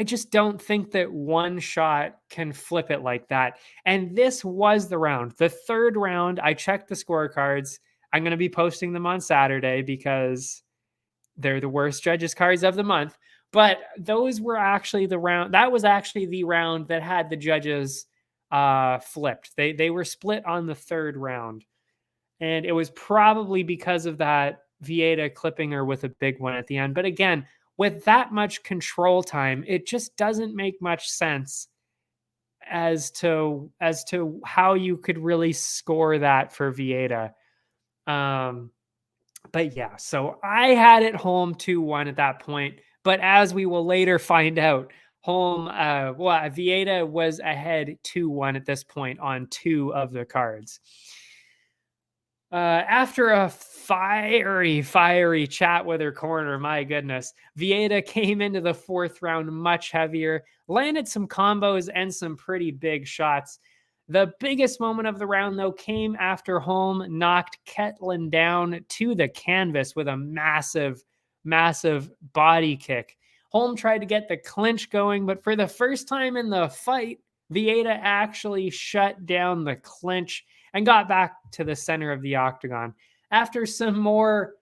just don't think that one shot can flip it like that. And this was the round. The third round, I checked the scorecards. I'm going to be posting them on Saturday because they're the worst judges cards of the month. But those were actually the round. That was actually the round that had the judges flipped. They were split on the third round. And it was probably because of that Vieira clipping her with a big one at the end. But again, with that much control time, it just doesn't make much sense as to how you could really score that for Vieira. But yeah, so I had it Holm 2-1 at that point. But as we will later find out, Vieira was ahead 2-1 at this point on 2 of the cards. After a fiery chat with her corner, my goodness, Vieira came into the 4th round much heavier, landed some combos and some pretty big shots. The biggest moment of the round, though, came after Holm knocked Ketlin down to the canvas with a massive body kick. Holm tried to get the clinch going, but for the first time in the fight, Vieira actually shut down the clinch and got back to the center of the octagon. After some more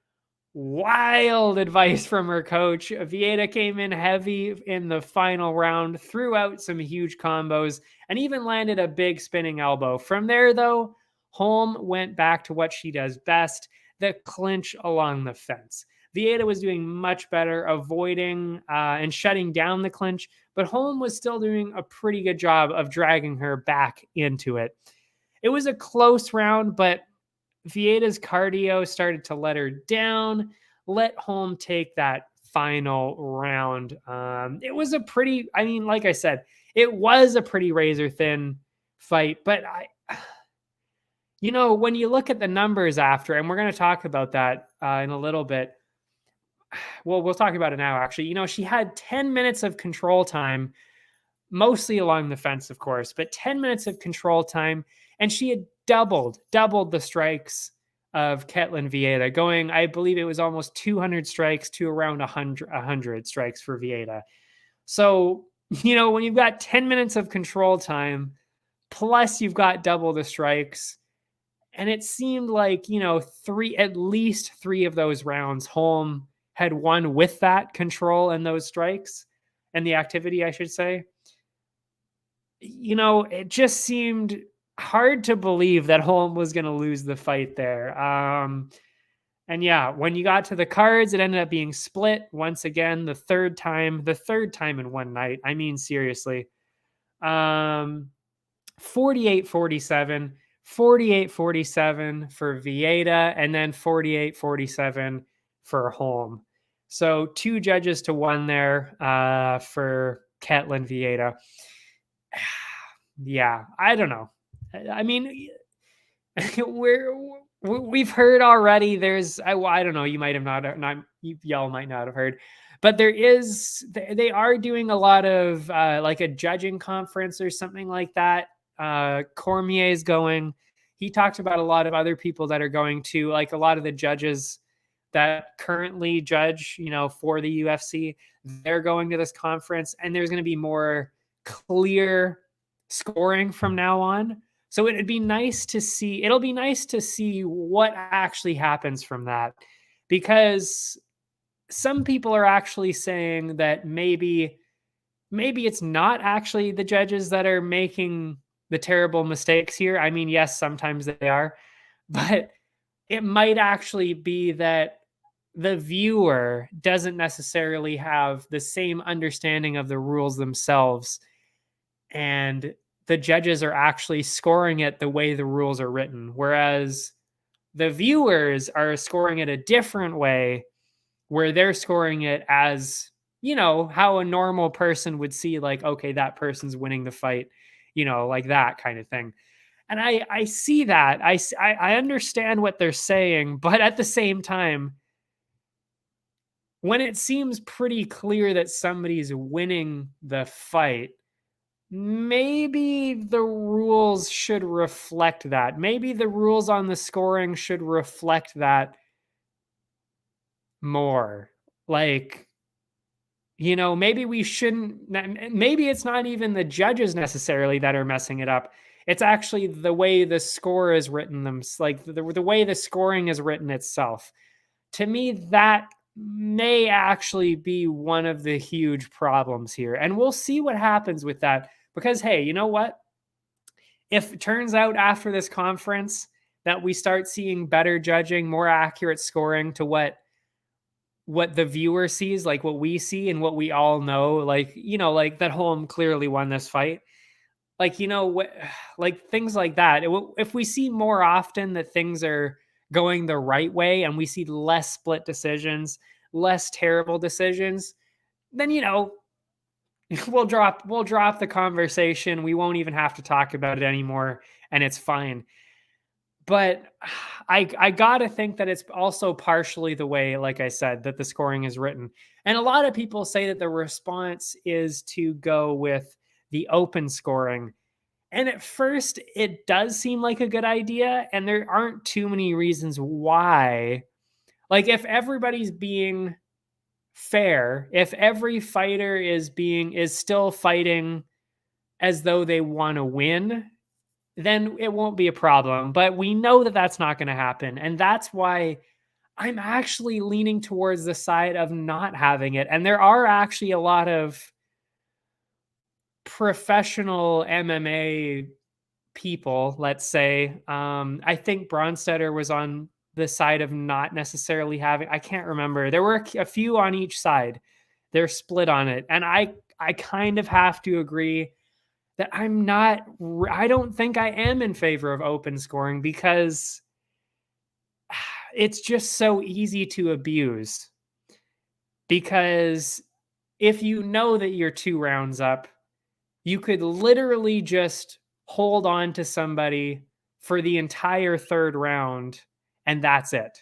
wild advice from her coach, Vieira came in heavy in the final round, threw out some huge combos, and even landed a big spinning elbow. From there, though, Holm went back to what she does best, the clinch along the fence. Vieira was doing much better avoiding and shutting down the clinch, but Holm was still doing a pretty good job of dragging her back into it. It was a close round, but Vieira's cardio started to let her down, let Holm take that final round. It was a pretty, like I said, it was a pretty razor thin fight, but when you look at the numbers after, and we're going to talk about that in a little bit. Well, we'll talk about it now, actually. She had 10 minutes of control time, mostly along the fence, of course, but 10 minutes of control time, and she had doubled the strikes of Ketlin Vieira, going, I believe it was almost 200 strikes to around 100 strikes for Vieira. So, when you've got 10 minutes of control time, plus you've got double the strikes, and it seemed like, at least 3 of those rounds, Holm had won with that control and those strikes and the activity, I should say. It just seemed hard to believe that Holm was going to lose the fight there. And yeah, when you got to the cards, it ended up being split once again, the third time in one night. I mean, seriously. 48-47, 48-47 for Vieira, and then 48-47 for Holm. So 2 judges to 1 there for Ketlin Vieira. Yeah, I don't know. I mean, we've heard already. There's, I don't know. You might have not. Y'all might not have heard, but they are doing a lot of like a judging conference or something like that. Cormier's going. He talked about a lot of other people that are going to, like a lot of the judges that currently judge, for the UFC. They're going to this conference, and there's going to be more clear scoring from now on. So it'll be nice to see what actually happens from that, because some people are actually saying that maybe it's not actually the judges that are making the terrible mistakes here. I mean, yes, sometimes they are, but it might actually be that the viewer doesn't necessarily have the same understanding of the rules themselves, and the judges are actually scoring it the way the rules are written, whereas the viewers are scoring it a different way, where they're scoring it as, how a normal person would see, like, okay, that person's winning the fight, like that kind of thing. And I see that. I understand what they're saying, but at the same time, when it seems pretty clear that somebody's winning the fight, maybe the rules should reflect that. Maybe the rules on the scoring should reflect that more. Like, maybe we shouldn't, maybe it's not even the judges necessarily that are messing it up. It's actually the way the score is written, like the way the scoring is written itself. To me, that may actually be one of the huge problems here. And we'll see what happens with that, because, hey, you know what? If it turns out after this conference that we start seeing better judging, more accurate scoring to what the viewer sees, like what we see and what we all know, like, like that Holm clearly won this fight. Like, like things like that. If we see more often that things are going the right way and we see less split decisions, less terrible decisions, then, we'll drop the conversation. We won't even have to talk about it anymore and it's fine. But I gotta think that it's also partially the way, like I said, that the scoring is written. And a lot of people say that the response is to go with the open scoring. And at first, it does seem like a good idea, and there aren't too many reasons why. Like, if everybody's being fair, if every fighter is still fighting as though they want to win, then it won't be a problem. But we know that that's not going to happen. And that's why I'm actually leaning towards the side of not having it. And there are actually a lot of professional MMA people, let's say. I think Bronstetter was on the side of not necessarily having, I can't remember. There were a few on each side. They're split on it. And I kind of have to agree that I don't think I am in favor of open scoring because it's just so easy to abuse. Because if you know that you're 2 rounds up, you could literally just hold on to somebody for the entire 3rd round, and that's it.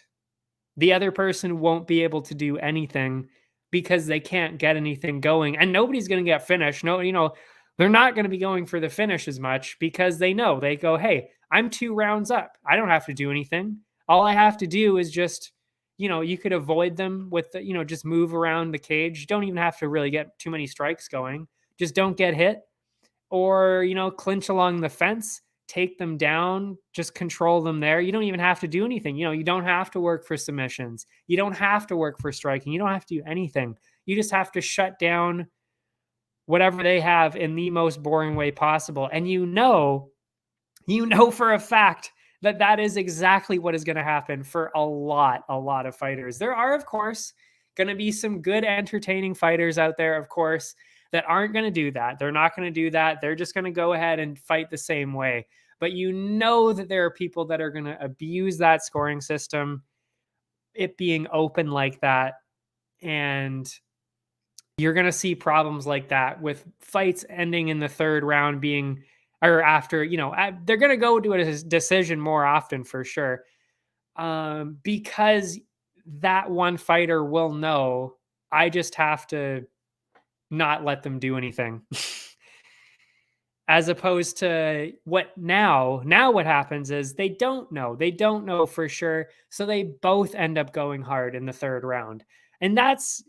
The other person won't be able to do anything because they can't get anything going, and nobody's going to get finished. No, they're not going to be going for the finish as much because they know, they go, hey, I'm 2 rounds up. I don't have to do anything. All I have to do is just, you could avoid them with the, just move around the cage. You don't even have to really get too many strikes going. Just don't get hit. Or, clinch along the fence, take them down, just control them there. You don't even have to do anything. You don't have to work for submissions. You don't have to work for striking. You don't have to do anything. You just have to shut down whatever they have in the most boring way possible. And you know for a fact that that is exactly what is going to happen for a lot of fighters. There are, of course, going to be some good, entertaining fighters out there, of course, that aren't going to do that. They're not going to do that. They're just going to go ahead and fight the same way. But you know that there are people that are going to abuse that scoring system, it being open like that. And you're going to see problems like that with fights ending in the 3rd round being, or after, they're going to go to a decision more often for sure. Because that one fighter will know, I just have to not let them do anything. As opposed to what what happens is they don't know for sure. So they both end up going hard in the 3rd round. And that's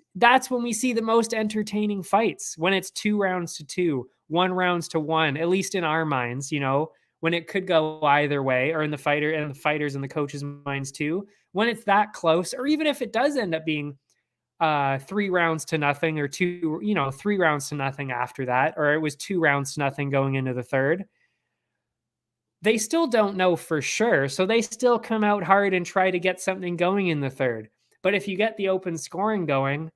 when we see the most entertaining fights, when it's 2 rounds to 2, 1 rounds to 1, at least in our minds, when it could go either way, or in the fighters and the coaches' minds too, when it's that close, or even if it does end up being 3 rounds to nothing, or 3 rounds to nothing after that, or it was 2 rounds to nothing going into the 3rd. They still don't know for sure. So they still come out hard and try to get something going in the 3rd. But if you get the open scoring going,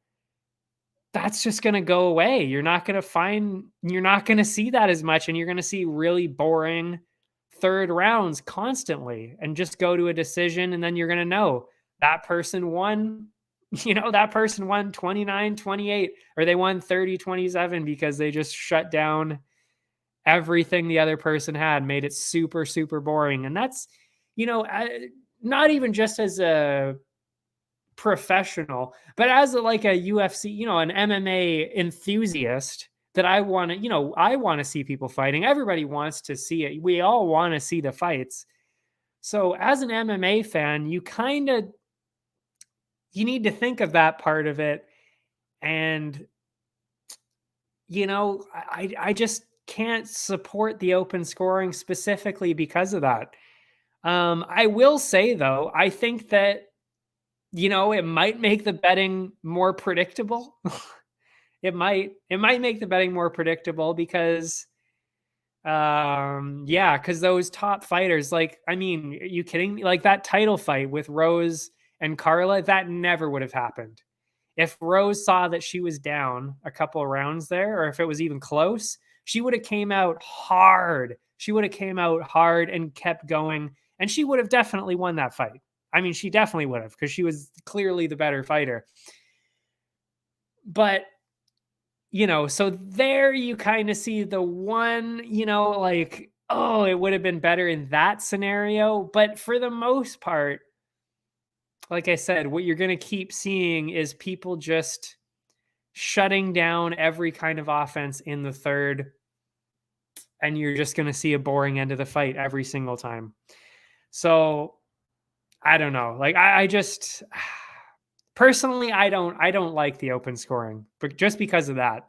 that's just going to go away. You're not going to see that as much. And you're going to see really boring 3rd rounds constantly and just go to a decision. And then you're going to know that person won. That person won 29-28, or they won 30-27 because they just shut down everything the other person had, made it super, super boring. And that's, not even just as a professional, but as a UFC, an MMA enthusiast, that I want to see people fighting. Everybody wants to see it. We all want to see the fights. So as an MMA fan, you need to think of that part of it. And, I just can't support the open scoring specifically because of that. I will say, though, I think that, it might make the betting more predictable. It might make the betting more predictable because Yeah, because those top fighters, like, I mean, are you kidding me? Like that title fight with Rose and Carla, that never would have happened. If Rose saw that she was down a couple of rounds there, or if it was even close, she would have came out hard. She would have came out hard and kept going, and she would have definitely won that fight. I mean, she definitely would have, because she was clearly the better fighter. But so there you kind of see the one, like, oh, it would have been better in that scenario. But for the most part, like I said, what you're going to keep seeing is people just shutting down every kind of offense in the third. And you're just going to see a boring end of the fight every single time. So I don't know. Like I just personally, I don't like the open scoring, but just because of that.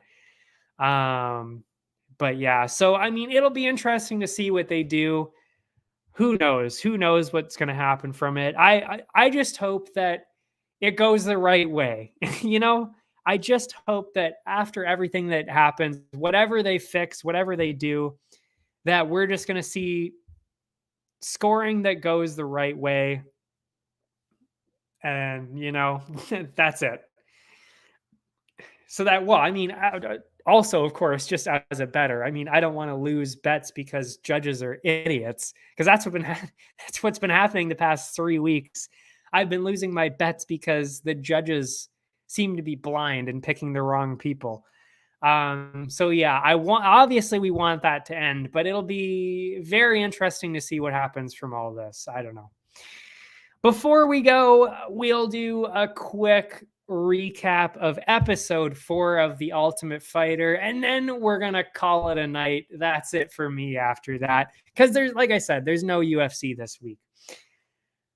But yeah, so I mean, it'll be interesting to see what they do. Who knows? Who knows what's going to happen from it? I just hope that it goes the right way. I just hope that after everything that happens, whatever they fix, whatever they do, that we're just going to see scoring that goes the right way. And, that's it. So that, well, I mean, also, of course, just as a bettor, I mean, I don't want to lose bets because judges are idiots, because that's what's been happening the past 3 weeks. I've been losing my bets because the judges seem to be blind and picking the wrong people. So yeah, obviously we want that to end, but it'll be very interesting to see what happens from all this. I don't know. Before we go, we'll do a quick recap of episode 4 of The Ultimate Fighter, and then we're gonna call it a night. That's it for me after that, because like I said, there's no UFC this week.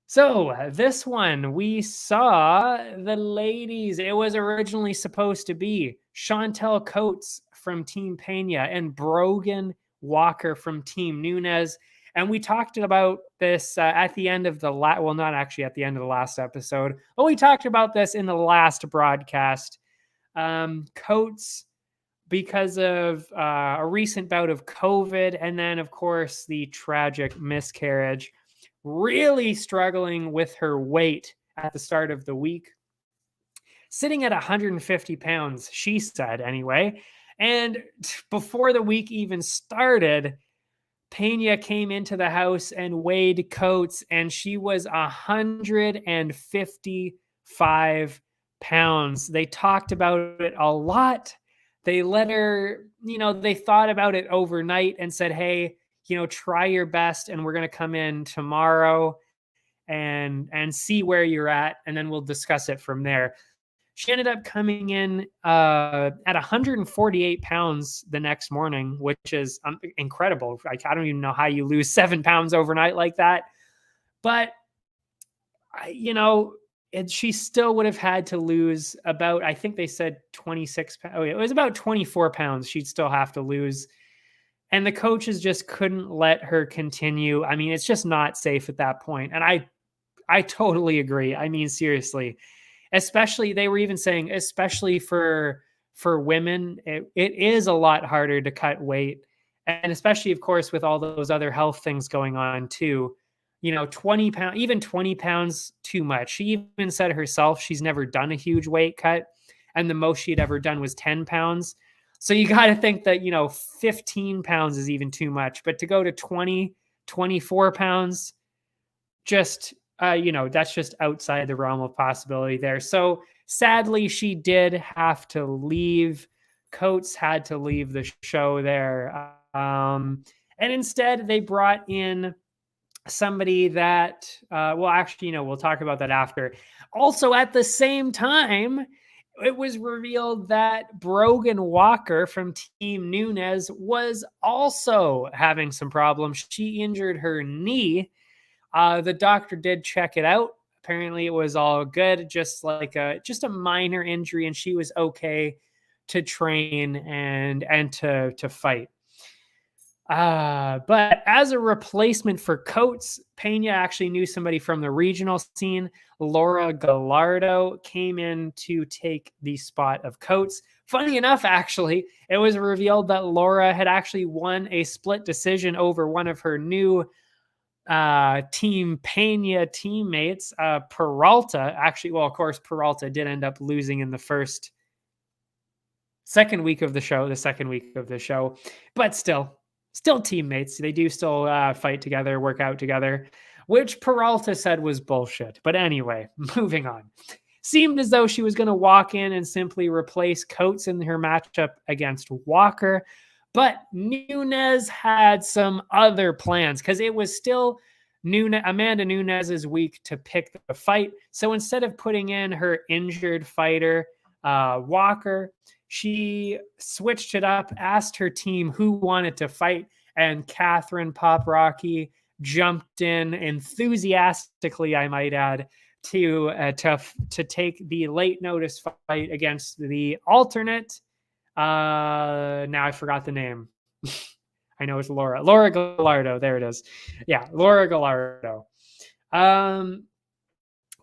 So this one, we saw the ladies. It was originally supposed to be Chantel Coates from Team Peña and Brogan Walker from Team Nunes. And we talked about this at the end of not actually at the end of the last episode, but we talked about this in the last broadcast. Coates, because of a recent bout of COVID, and then, of course, the tragic miscarriage, really struggling with her weight at the start of the week. Sitting at 150 pounds, she said, anyway. And before the week even started, Peña came into the house and weighed Coates, and she was 155 pounds. They talked about it a lot. They let her, they thought about it overnight and said, hey, try your best, and we're going to come in tomorrow and see where you're at, and then we'll discuss it from there. She ended up coming in at 148 pounds the next morning, which is incredible. I don't even know how you lose 7 pounds overnight like that. But, she still would have had to lose about, I think they said 26 pounds. Oh, it was about 24 pounds she'd still have to lose. And the coaches just couldn't let her continue. I mean, it's just not safe at that point. And I totally agree. I mean, seriously. Especially, they were even saying, especially for women, it is a lot harder to cut weight. And especially, of course, with all those other health things going on too, 20 pounds, even 20 pounds too much. She even said herself, she's never done a huge weight cut. And the most she'd ever done was 10 pounds. So you got to think that, 15 pounds is even too much, but to go to 20, 24 pounds, just, that's just outside the realm of possibility there. So sadly, she did have to leave. Coates had to leave the show there. And instead they brought in somebody that, we'll talk about that after. Also, at the same time, it was revealed that Brogan Walker from Team Nunes was also having some problems. She injured her knee. The doctor did check it out. Apparently it was all good, just a minor injury, and she was okay to train and to fight. But as a replacement for Coates, Peña actually knew somebody from the regional scene. Laura Gallardo came in to take the spot of Coates. Funny enough, actually, it was revealed that Laura had actually won a split decision over one of her new Team Peña teammates, Peralta. Actually, well, of course, Peralta did end up losing in the second week of the show, but still teammates. They do still fight together, work out together, which Peralta said was bullshit. But anyway, moving on. Seemed as though she was going to walk in and simply replace Coates in her matchup against Walker. But Nunes had some other plans because it was still Amanda Nunes' week to pick the fight. So instead of putting in her injured fighter, Walker, she switched it up, asked her team who wanted to fight, and Catherine Poprocki jumped in enthusiastically, I might add, to take the late notice fight against the alternate. Now I forgot the name. I know it's Laura Gallardo. There it is. Yeah, Laura Gallardo.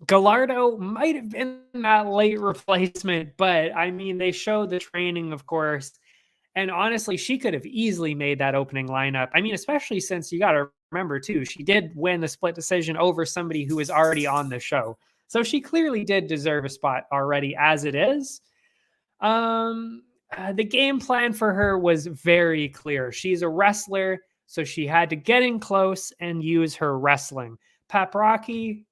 Gallardo might have been that late replacement, but I mean, they showed the training, of course. And honestly, she could have easily made that opening lineup. I mean, especially since you got to remember, too, she did win the split decision over somebody who was already on the show. So she clearly did deserve a spot already as it is. The game plan for her was very clear. She's a wrestler, so she had to get in close and use her wrestling. Poprocki,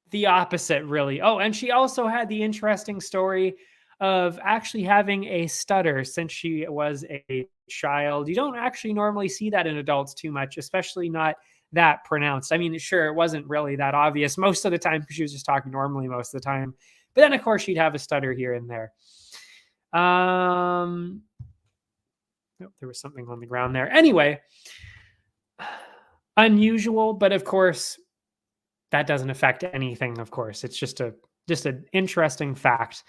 the opposite, really. Oh, and she also had the interesting story of actually having a stutter since she was a child. You don't actually normally see that in adults too much, especially not that pronounced. I mean, sure, it wasn't really that obvious most of the time because she was just talking normally most of the time. But then, of course, she'd have a stutter here and there. Oh, there was something on the ground there. Anyway, unusual, but of course, that doesn't affect anything, of course. It's just an interesting fact.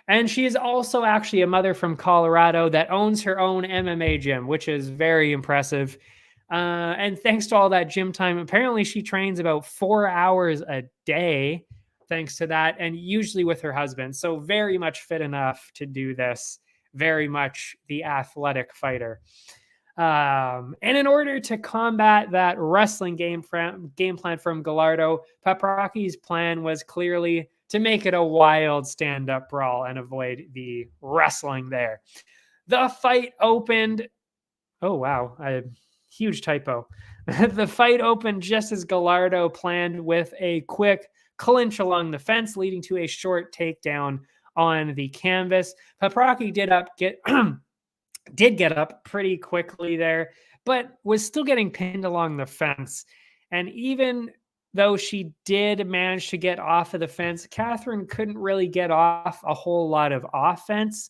And she is also actually a mother from Colorado that owns her own MMA gym, which is very impressive. And thanks to all that gym time, apparently she trains about 4 hours a day, thanks to that, and usually with her husband. So very much fit enough to do this. Very much the athletic fighter. And in order to combat that wrestling game plan from Gallardo, Poprocki's plan was clearly to make it a wild stand-up brawl and avoid the wrestling there. The fight opened. Oh, wow. A huge typo. The fight opened just as Gallardo planned with a quick clinch along the fence, leading to a short takedown on the canvas. Poprocki did get up pretty quickly there, but was still getting pinned along the fence. And even though she did manage to get off of the fence, Catherine couldn't really get off a whole lot of offense.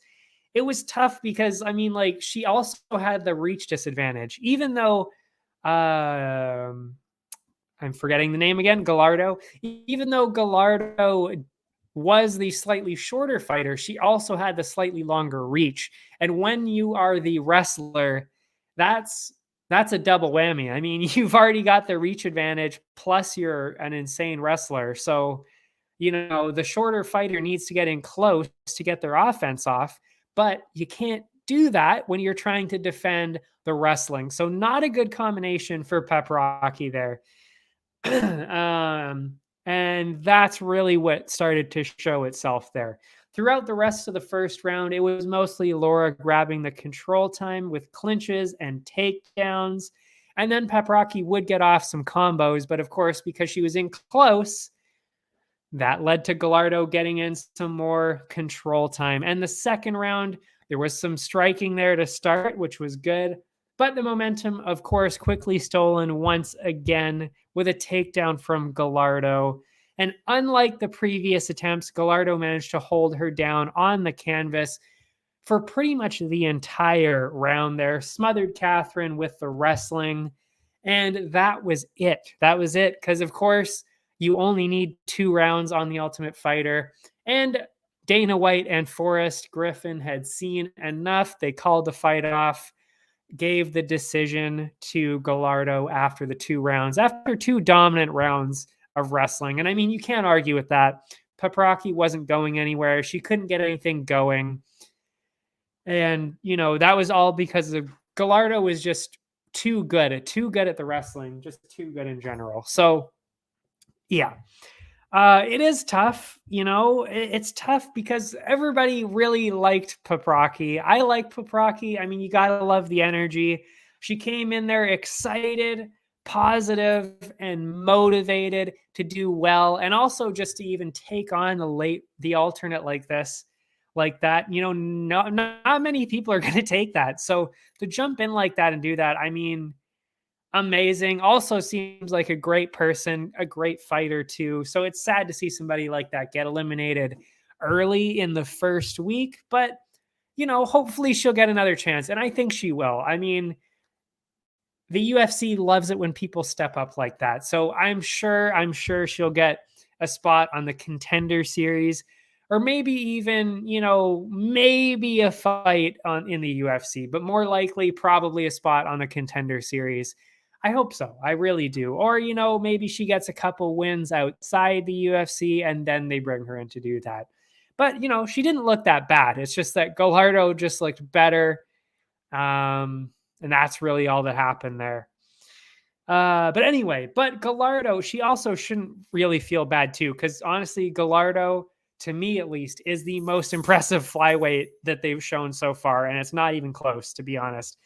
It was tough because, I mean, like, she also had the reach disadvantage, even though I'm forgetting the name again, Gallardo. Even though Gallardo was the slightly shorter fighter, she also had the slightly longer reach. And when you are the wrestler, that's a double whammy. I mean, you've already got the reach advantage, plus you're an insane wrestler. So, you know, the shorter fighter needs to get in close to get their offense off, but you can't do that when you're trying to defend the wrestling. So not a good combination for Poprocki there. And that's really what started to show itself there. Throughout the rest of the first round, it was mostly Laura grabbing the control time with clinches and takedowns. And then Poprocki would get off some combos, but of course, because she was in close, that led to Gallardo getting in some more control time. And the second round, there was some striking there to start, which was good. But the momentum, of course, quickly stolen once again with a takedown from Gallardo. And unlike the previous attempts, Gallardo managed to hold her down on the canvas for pretty much the entire round there, smothered Catherine with the wrestling. And that was it. That was it. Because, of course, you only need 2 rounds on The Ultimate Fighter. And Dana White and Forrest Griffin had seen enough. They called the fight off. gave the decision to Gallardo after the 2 rounds, after 2 dominant rounds of wrestling. And I mean, you can't argue with that. Paprocki wasn't going anywhere. She couldn't get anything going. And, that was all because of Gallardo was just too good at the wrestling, just too good in general. So, yeah. It is tough, it's tough because everybody really liked Paprocki. I like Paprocki. I mean, you got to love the energy. She came in there excited, positive, and motivated to do well. And also just to even take on the alternate like that, not many people are going to take that. So to jump in like that and do that, I mean, amazing. Also seems like a great person, a great fighter too. So it's sad to see somebody like that get eliminated early in the first week, but hopefully she'll get another chance. And I think she will. I mean, the UFC loves it when people step up like that. So I'm sure she'll get a spot on the Contender Series, or maybe even, maybe a fight in the UFC, but more likely probably a spot on the Contender Series. I hope so. I really do. Or, maybe she gets a couple wins outside the UFC and then they bring her in to do that. But, she didn't look that bad. It's just that Gallardo just looked better. And that's really all that happened there. But anyway, Gallardo, she also shouldn't really feel bad too, because honestly, Gallardo, to me at least, is the most impressive flyweight that they've shown so far, and it's not even close, to be honest.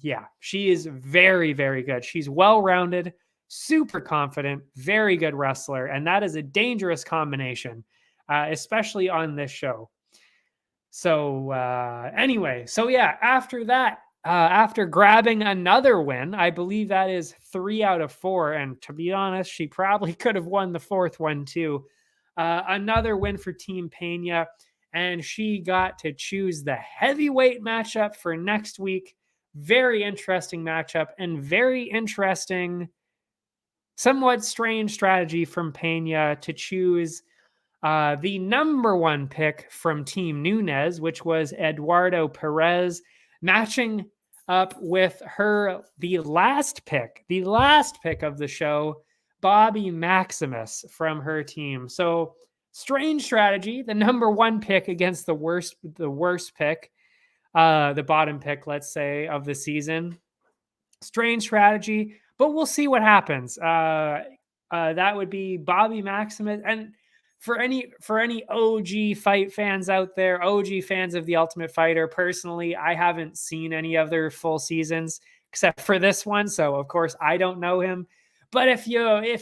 Yeah, she is very, very good. She's well-rounded, super confident, very good wrestler, and that is a dangerous combination, especially on this show. So anyway, yeah, after that, after grabbing another win, I believe that is 3 out of 4, and to be honest, she probably could have won the 4th one too. Another win for Team Peña, and she got to choose the heavyweight matchup for next week. Very interesting matchup and very interesting, somewhat strange strategy from Peña to choose the number 1 pick from Team Nunes, which was Eduardo Perez, matching up with the last pick of the show, Bobby Maximus from her team. So strange strategy, the number 1 pick against the worst pick, the bottom pick, let's say, of the season. Strange strategy, but we'll see what happens. That would be Bobby Maximus. And for any OG fight fans out there, OG fans of The Ultimate Fighter, personally, I haven't seen any other full seasons except for this one. So of course I don't know him. But if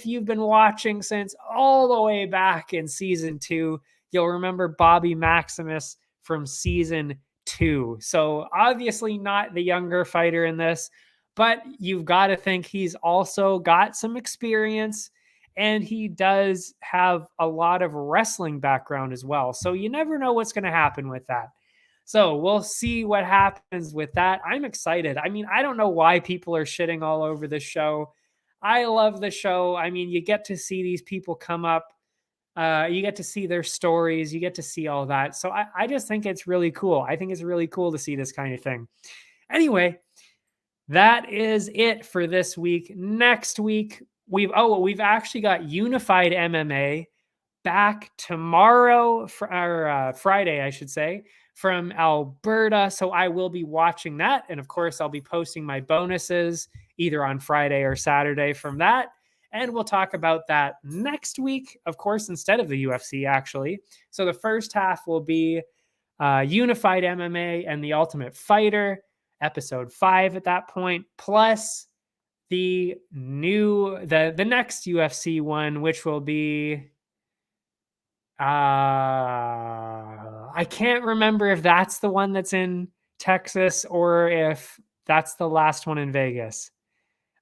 you've been watching since all the way back in season 2, you'll remember Bobby Maximus from season 2. So obviously not the younger fighter in this, but you've got to think he's also got some experience, and he does have a lot of wrestling background as well. So you never know what's going to happen with that. So we'll see what happens with that. I'm excited. I mean, I don't know why people are shitting all over the show. I love the show. I mean, you get to see these people come up. You get to see their stories. You get to see all that. So I just think it's really cool. I think it's really cool to see this kind of thing. Anyway, that is it for this week. Next week, we've actually got Unified MMA back tomorrow, or Friday, I should say, from Alberta. So I will be watching that. And of course, I'll be posting my bonuses either on Friday or Saturday from that. And we'll talk about that next week, of course, instead of the UFC, actually. So the first half will be Unified MMA and The Ultimate Fighter, episode 5 at that point, plus the next UFC one, which will be I can't remember if that's the one that's in Texas or if that's the last one in Vegas.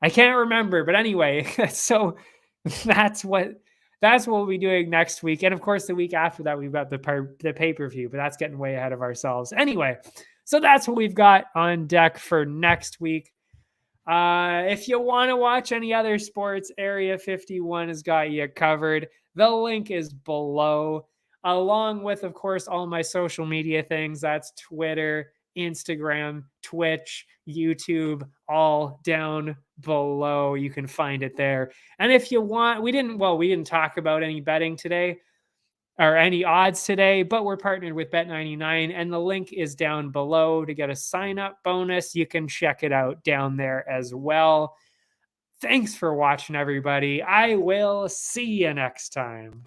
I can't remember, but anyway, so that's what we'll be doing next week. And of course, the week after that, we've got the pay-per-view, but that's getting way ahead of ourselves. Anyway, so that's what we've got on deck for next week. If you want to watch any other sports, Area 51 has got you covered. The link is below, along with, of course, all my social media things. That's Twitter, Instagram, Twitch, YouTube, all down below. You can find it there. And if you want, we didn't talk about any betting today or any odds today, but we're partnered with Bet99 and the link is down below to get a sign up bonus. You can check it out down there as well. Thanks for watching, everybody. I will see you next time.